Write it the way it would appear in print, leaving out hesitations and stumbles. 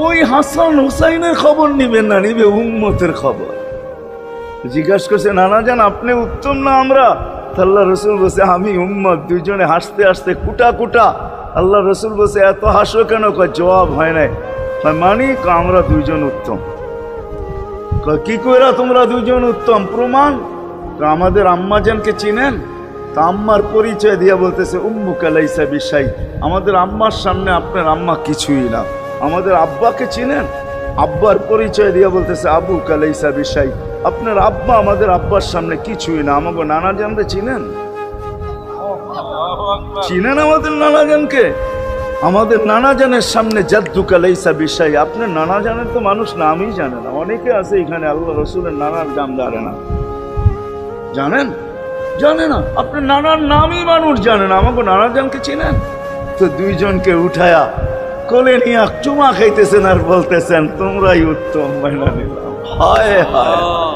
ওই হাসান হুসাইনের খবর নিবেন না, নিবে উম্মতের খবর। জিজ্ঞাসা করছে নানা জান আপনি উত্তম না আমরা? আল্লাহ রসুল বলছে আমি উম্মত। দুইজনে হাসতে হাসতে কুটা কুটা। আল্লাহ রসুল বলছে এত হাসো কেন? জবাব হয় নাই। মানি আমরা দুইজন উত্তম। কি কইরা তোমরা দুইজন উত্তম? প্রমাণ। আমাদের আম্মা জানকে চিনেন? তা আম্মার পরিচয় দিয়া বলতেছে উম্মুকা লাইসা বিশাই, আমাদের আম্মার সামনে আপনার আম্মা কিছুই না। আমাদের আব্বাকে চিনেন? আব্বার পরিচয় দিয়া বলতেছে আবুকা লাইসা বিশাই, আপনার আব্বা আমাদের আব্বার সামনে কিছুই না। আমাকে নানা জানতে চিনেন? চিনেন আমাদের নানা জানকে? আমাদের নানা জানের সামনে জাদ্দুকা লাইসা বিশাই, আপনার নানা জানের তো মানুষ নামই জানে না। অনেকে আছে এখানে আল্লাহ রসুলের নানার নাম জানে না। জানেন? জানে না। আপনার নানার নামই মানুষ জানে না। আমাকে নানা জানকে চিনেন? তো দুইজনকে উঠায়া কোলে নিয়ে চুমা খাইতেছেন আর বলতেছেন তোমরাই উত্তম। মাইনা নিলাম। হায় হায়।